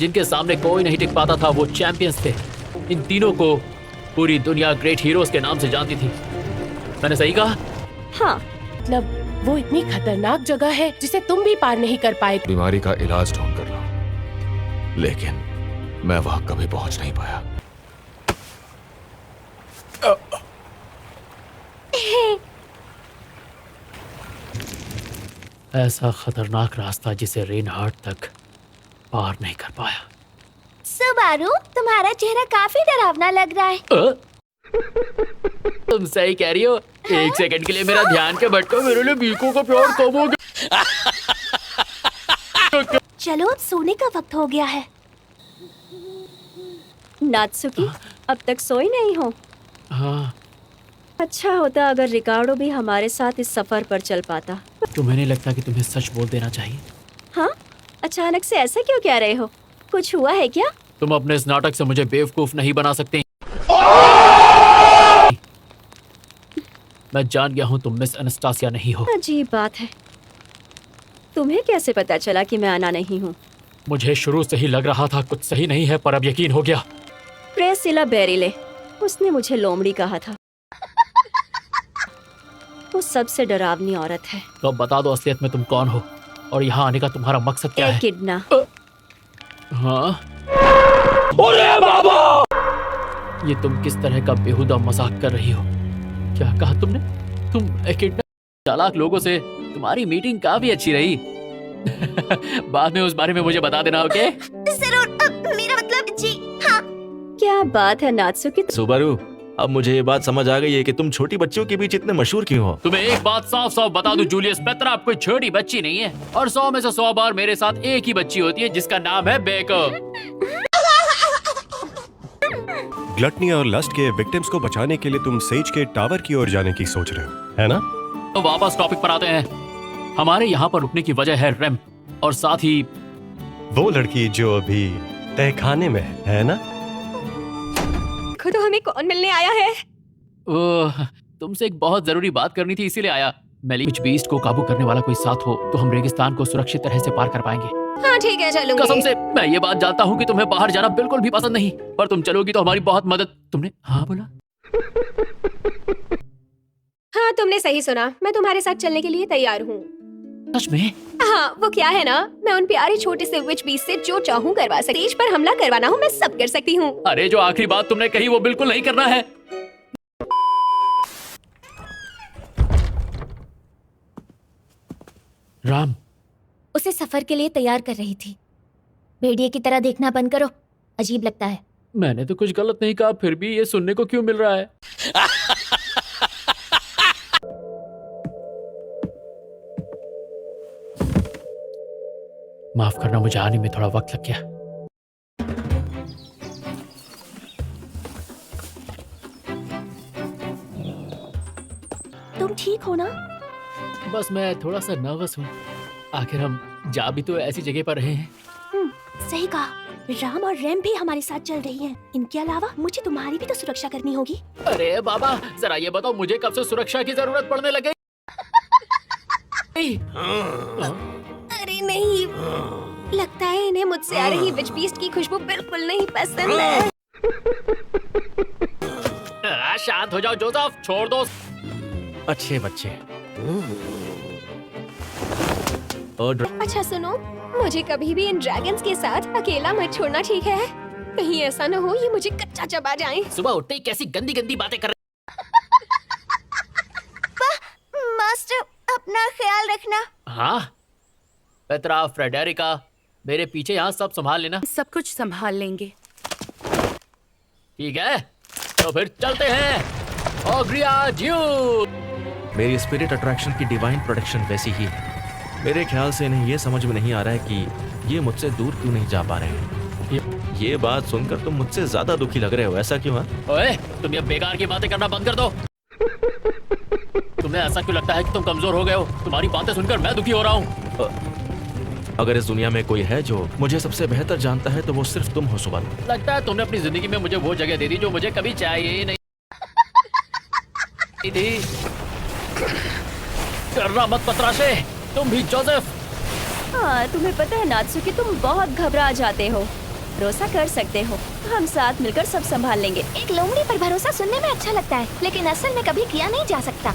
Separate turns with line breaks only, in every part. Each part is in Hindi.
जिनके सामने कोई नहीं टिक पाता था वो चैंपियंस थे। इन तीनों को पूरी दुनिया ग्रेट हीरोज के नाम से जानती थी। मैंने सही कहा?
हाँ,
मतलब वो इतनी खतरनाक जगह है जिसे तुम भी पार नहीं कर पाए।
बीमारी का इलाज ढूंढ कर ला, लेकिन मैं वहां कभी पहुंच नहीं पाया।
ऐसा खतरनाक रास्ता जिसे रेनहार्ट तक पार नहीं कर पाया।
सुबारू, तुम्हारा चेहरा काफी डरावना लग रहा है।
तुम सही कह रही हो। एक सेकंड के लिए मेरा ध्यान के भटका, मेरे लिए बीको का प्यार कम हो गया।
चलो अब सोने का वक्त हो गया है। नात्सुकी, अब तक सोई नहीं हो?
हाँ।
अच्छा होता अगर रिकार्डो भी हमारे साथ इस सफर पर चल पाता।
तुम्हें नहीं लगता कि तुम्हें सच बोल देना चाहिए?
हाँ? अचानक से ऐसा क्यों कह रहे हो? कुछ हुआ है क्या?
तुम अपने इस नाटक से मुझे बेवकूफ नहीं बना सकते। मैं जान गया हूँ तुम मिस एनास्टासिया नहीं हो।
अजीब बात है। तुम्हें कैसे पता चला कि मैं आना नहीं हूँ?
मुझे शुरू से ही लग रहा था कुछ सही नहीं है, पर अब यकीन हो गया।
प्रेसिला बेरिले, उसने मुझे लोमड़ी कहा था। वो सबसे डरावनी औरत है।
तो अब बता दो असलियत में तुम कौन हो और यहाँ आने का तुम्हारा मकसद क्या है?
किडना।
हाँ? अरे बाबा! ये तुम किस तरह का बेहुदा मजाक कर रही हो? क्या कहा तुमने? तुम एकिडना? चालाक लोगों से तुम्हारी मीटिंग काफी अच्छी रही। बाद में उस बारे में मुझे बता देना, ओके?
जरूर। मेरा मतलब जी हाँ। क्या बात है नात्सुकी?
सुबारू, अब मुझे ये बात समझ आ गई है कि तुम छोटी बच्चियों के बीच इतने मशहूर क्यों हो।
तुम्हें एक बात साफ साफ बता दूं जूलियस, पेत्रा आप कोई छोटी बच्ची नहीं है और 100 में से 100 बार मेरे साथ एक ही बच्ची होती है जिसका नाम है बेको।
ग्लटनी और लस्ट के विक्टिम्स को बचाने के लिए तुम सेज के टावर की ओर जाने की सोच रहे हो, है ना?
तो वापस टॉपिक पर आते हैं। हमारे यहाँ पर रुकने की वजह है रैम और साथ ही
वो लड़की जो अभी तहखाने में है ना?
खुद हमें कौन मिलने आया है?
ओह, तुमसे एक बहुत जरूरी बात करनी थी, इसीलिए आया। मेलिच बीस्ट को काबू करने वाला कोई साथ हो तो हम रेगिस्तान को सुरक्षित तरह से पार कर पाएंगे।
हाँ ठीक है, चलूंगी।
कसम से मैं ये बात जानता हूँ कि तुम्हें बाहर जाना बिल्कुल भी पसंद नहीं, पर तुम चलोगी तो हमारी बहुत मदद। तुमने हाँ बोला?
हाँ तुमने सही सुना, मैं तुम्हारे साथ चलने के लिए तैयार हूँ।
सच में?
हाँ, वो क्या है ना, मैं उन प्यारे छोटे से विच बीस्ट से जो चाहूँ करवा सकती। स्टेज पर हमला करवाना हो मैं सब कर सकती हूँ।
अरे जो आखिरी बात तुमने कही वो बिल्कुल नहीं करना है। राम,
उसे सफर के लिए तैयार कर रही थी। भेड़िए की तरह देखना बंद करो, अजीब लगता है।
मैंने तो कुछ गलत नहीं कहा, फिर भी ये सुनने को क्यों मिल रहा है? माफ करना, मुझे आने में थोड़ा वक्त लग गया।
तुम ठीक हो ना?
बस मैं थोड़ा सा नर्वस हूँ। आखिर हम जा भी तो ऐसी जगह पर रहे हैं।
सही कहा। राम और रैम भी हमारे साथ चल रही हैं। इनके अलावा मुझे तुम्हारी भी तो सुरक्षा करनी होगी।
अरे बाबा, जरा ये बताओ मुझे कब से सुरक्षा की जरूरत पड़ने लग गई?
अरे नहीं, लगता है इन्हें मुझसे आ रही विच बीस्ट की खुशबू बिल्कुल नहीं पसंद है।
शांत हो जाओ जोसेफ, छोड़ दो।
अच्छे बच्चे।
अच्छा सुनो, मुझे कभी भी इन ड्रैगन्स के साथ अकेला मत छोड़ना, ठीक है? कहीं ऐसा न हो ये मुझे कच्चा चबा जाएं।
सुबह उठते ही कैसी गंदी गंदी बातें कर रहे।
मास्टर, अपना ख्याल रखना।
हाँ पेत्रा, फ्रेडेरिका, मेरे पीछे यहाँ सब संभाल लेना।
सब कुछ संभाल लेंगे।
ठीक है, तो फिर चलते हैं। ओग्रिया ड्यूड।
मेरी स्पिरिट अट्रैक्शन की डिवाइन प्रोटेक्शन वैसी ही है। मेरे ख्याल से इन्हें ये समझ में नहीं आ रहा है कि ये मुझसे दूर क्यों नहीं जा पा रहे हैं। ये बात सुनकर तुम मुझसे ज्यादा दुखी लग रहे हो, ऐसा क्यों है?
ओए, तुम ये बेकार की बातें करना बंद कर दो। तुम्हें ऐसा क्यों लगता है कि तुम कमजोर हो गए हो? तुम्हारी बातें सुनकर मैं दुखी हो रहा हूँ।
अगर इस दुनिया में कोई है जो मुझे सबसे बेहतर जानता है तो वो सिर्फ तुम हो सुबारू।
लगता है तुमने अपनी जिंदगी में मुझे वो जगह दे दी जो मुझे कभी चाहिए ही नहीं थी। डरना मत पतराशे, तुम भी जोसेफ।
हाँ, तुम्हें पता है नात्सुकी, तुम बहुत घबरा जाते हो।
भरोसा कर सकते हो, हम साथ मिलकर सब संभाल लेंगे।
एक लोमड़ी पर भरोसा सुनने में अच्छा लगता है, लेकिन असल में कभी किया नहीं जा सकता।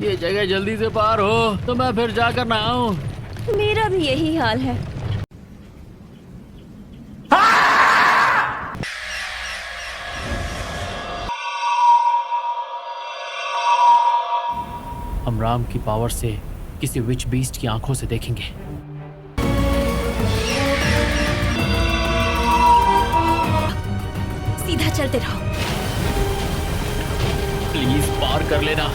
ये जगह जल्दी से पार हो तो मैं फिर जाकर नहाऊं।
मेरा भी यही हाल है।
हम राम की पावर से किसी विच बीस्ट की आंखों से देखेंगे।
सीधा चलते रहो।
प्लीज पार कर लेना।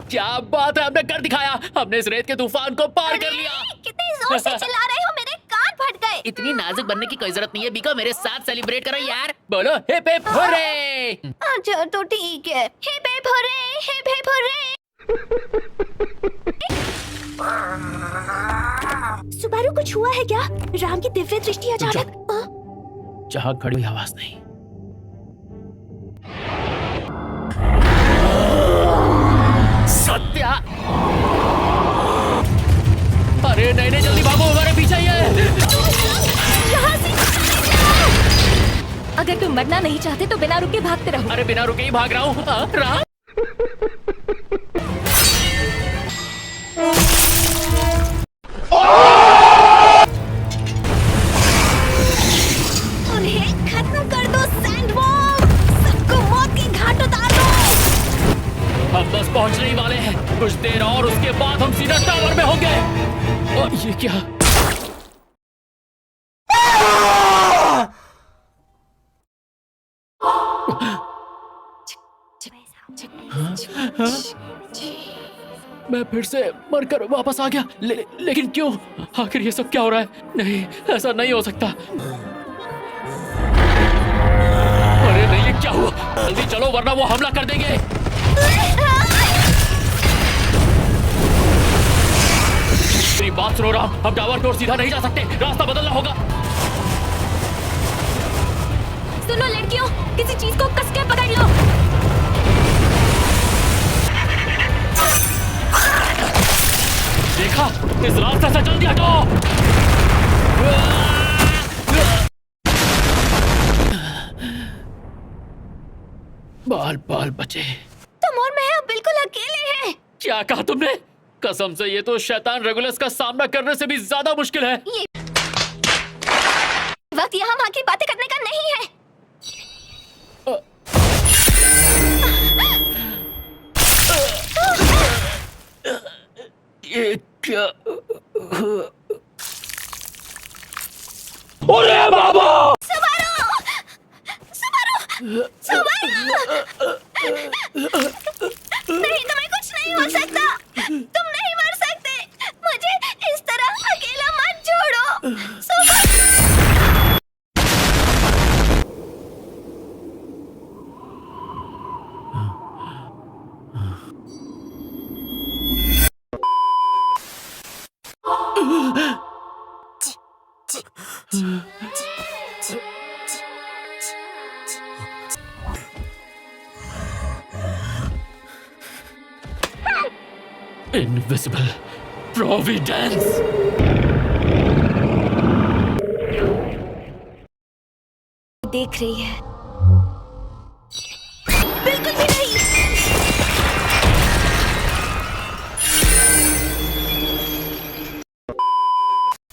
क्या बात है, हमने कर दिखाया। हमने इस रेत के तूफान को पार कर लिया।
कितनी जोर से चिल्ला रहे हो, मेरे कान फट गए।
इतनी नाजुक बनने की कोई जरूरत नहीं है बीको, मेरे साथ सेलिब्रेट करो यार। बोलो हिप हिप हुर्रे।
अच्छा तो ठीक है। Hip hip hurray, hip hip hurray. Subaru कुछ हुआ है क्या? राम की दिव्य दृष्टि अचानक।
जहाँ खड़ी हुई आवाज नहीं। सत्या, अरे नहीं नहीं, जल्दी भागो, हमारे पीछे ही है।
यहाँ से अगर तुम मरना नहीं चाहते तो बिना रुके भागते रहो।
अरे बिना रुके ही भाग रहा हूँ। राम,
उन्हें खत्म कर दो सैंडवॉर्म, सबको मौत के घाट उतार दो।
हम बस पहुंचने ही वाले हैं, कुछ देर और उसके बाद हम सीधा टावर में होंगे। और ये क्या? मैं फिर से मरकर वापस आ गया। लेकिन क्यों? आखिर ये सब क्या हो रहा है? नहीं, ऐसा नहीं हो सकता। अरे नहीं, ये क्या हुआ? जल्दी चलो वरना वो हमला कर देंगे। मेरी बात सुनो राम, हम टावर की ओर सीधा नहीं जा सकते, रास्ता बदलना होगा।
सुनो लड़कियों, किसी चीज को कस के पकड़ लो।
देखा, इस रास्ते से जल्दी हटो। बाल बाल बचे।
तुम और मैं अब बिल्कुल अकेले हैं।
क्या कहा तुमने? कसम से ये तो शैतान रेगुलस का सामना करने से भी ज्यादा मुश्किल है।
ये वक्त यहाँ वहाँ की बातें करने का नहीं है।
ये क्या? अरे बाबा!
नहीं, तुम्हें कुछ नहीं हो सकता। तुम नहीं मर सकते। मुझे इस तरह अकेला मत छोड़ो।
Invisible Providence!
देख रही है। बिल्कुल भी नहीं।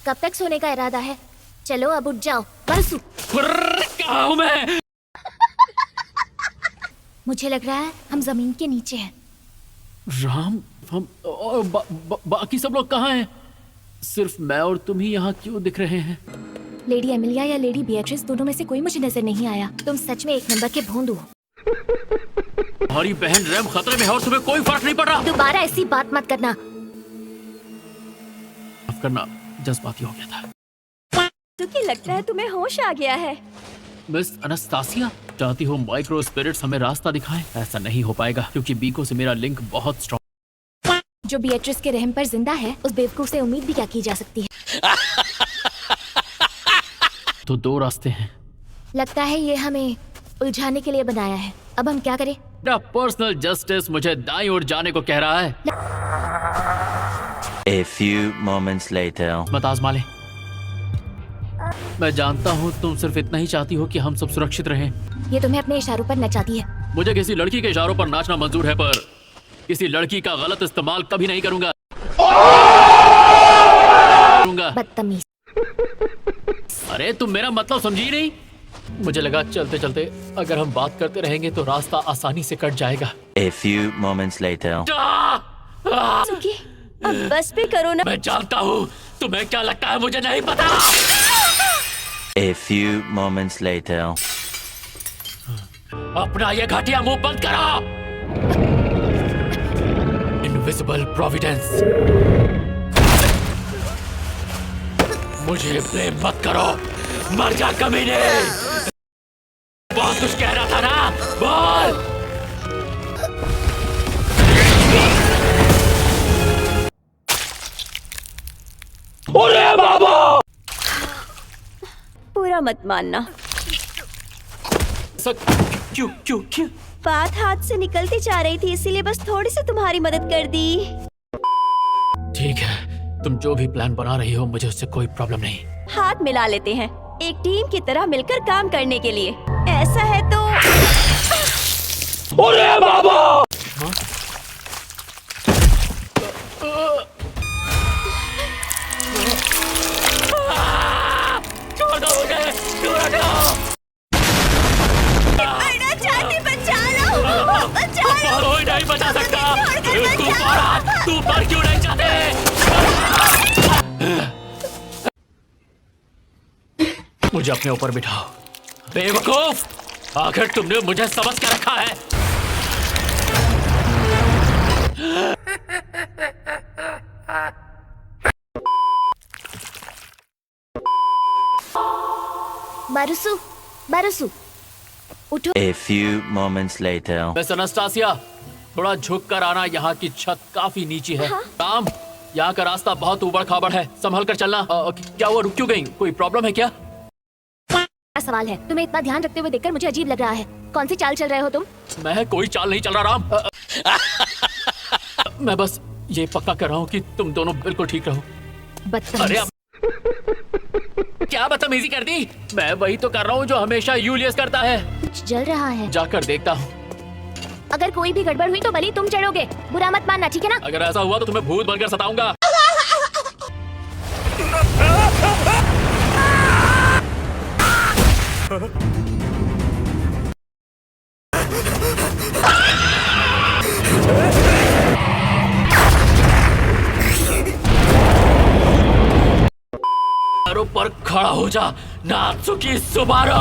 कब तक सोने का इरादा है? चलो अब उठ जाओ। परसू
कहाँ हूँ मैं?
मुझे लग रहा है हम जमीन के नीचे हैं।
राम, हम और बाकी सब लोग कहाँ हैं? सिर्फ मैं और तुम ही यहाँ क्यों दिख रहे हैं?
लेडी एमिलिया या लेडी बिएट्रिस, दोनों में से कोई मुझे नजर नहीं आया। तुम सच में एक नंबर के भोंदू हो।
हमारी बहन रैम खतरे में है और तुम्हें कोई फर्क नहीं पड़ रहा।
दोबारा ऐसी बात मत करना।
माफ करना, जज्बाती हो गया था।
तो क्या लगता है तुम्हें होश आ गया है?
मिस अनस्तासिया, चाहती हो माइक्रो स्पिरिट्स हमें रास्ता दिखाएं? ऐसा नहीं हो पाएगा क्योंकि बीको से मेरा लिंक बहुत स्ट्रॉन्ग।
जो बिएट्रिस के रहम पर जिंदा है, उस बेवकूफ से उम्मीद भी क्या की जा सकती है?
तो दो रास्ते हैं,
लगता है ये हमें उलझाने के लिए बनाया है। अब हम क्या करें?
मेरा पर्सनल जस्टिस मुझे दाईं ओर जाने को कह रहा है।
A few moments later.
मत आजमा ले। मैं जानता हूँ तुम सिर्फ इतना ही चाहती हो कि हम सब सुरक्षित रहें।
ये तुम्हें अपने इशारों पर नचाती है।
मुझे किसी लड़की के इशारों पर नाचना मंजूर है, पर किसी लड़की का गलत इस्तेमाल कभी नहीं करूंगा।
बदतमीज।
अरे तुम मेरा मतलब समझी नहीं? मुझे लगा चलते चलते अगर हम बात करते रहेंगे तो रास्ता आसानी से कट जाएगा।
A few moments later.
सुकी, अब बस भी करो ना।
मैं जानता हूँ तुम्हें क्या लगता है, मुझे नहीं पता।
A few moments later.
अपना ये घटिया मुंह बंद करो। Invisible Providence. मुझे ब्लेम मत करो, मर जा कमीने। बहुत कुछ कह रहा था ना, बोल। अरे बाबा!
पूरा मत मानना।
क्यों क्यों क्यों?
बात हाथ से निकलती जा रही थी, इसीलिए बस थोड़ी सी तुम्हारी मदद कर दी।
ठीक है, तुम जो भी प्लान बना रही हो मुझे उससे कोई प्रॉब्लम नहीं।
हाथ मिला लेते हैं, एक टीम की तरह मिलकर काम करने के लिए। ऐसा है तो
अरे बाबा! छोड़ दो मुझे, छोड़ दो।
बचा लो, बचा लो।
कोई नहीं बचा सकता। तू पर क्यों नहीं चाहते? मुझे अपने ऊपर बिठाओ। बेवकूफ, आखिर तुमने मुझे समझ के रखा है।
बारुसु, बारुसु, उठो।
A few moments later.
Miss Anastasia, थोड़ा झुक कर आना, यहाँ की छत काफी नीची है। राम, यहाँ का रास्ता बहुत ऊबड़ खाबड़ है, संभल कर चलना। क्या हुआ, रुक क्यों गई? कोई प्रॉब्लम है क्या?
सवाल है, तुम्हें इतना ध्यान रखते हुए देखकर मुझे अजीब लग रहा है। कौन सी चाल चल रहे हो तुम?
मैं कोई चाल नहीं चल रहा राम। मैं बस ये पक्का कर रहा हूँ कि तुम दोनों बिल्कुल ठीक रहो। अरे क्या बदतमीजी कर दी? मैं वही तो कर रहा हूँ जो हमेशा यूलियस करता है।
कुछ जल रहा है।
जाकर देखता हूँ।
अगर कोई भी गड़बड़ हुई तो बलि तुम चढ़ोगे, बुरा मत मानना, ठीक है ना?
अगर ऐसा हुआ तो तुम्हें भूत बनकर सताऊंगा। पर खड़ा हो जा, नात्सुकी सुबारा।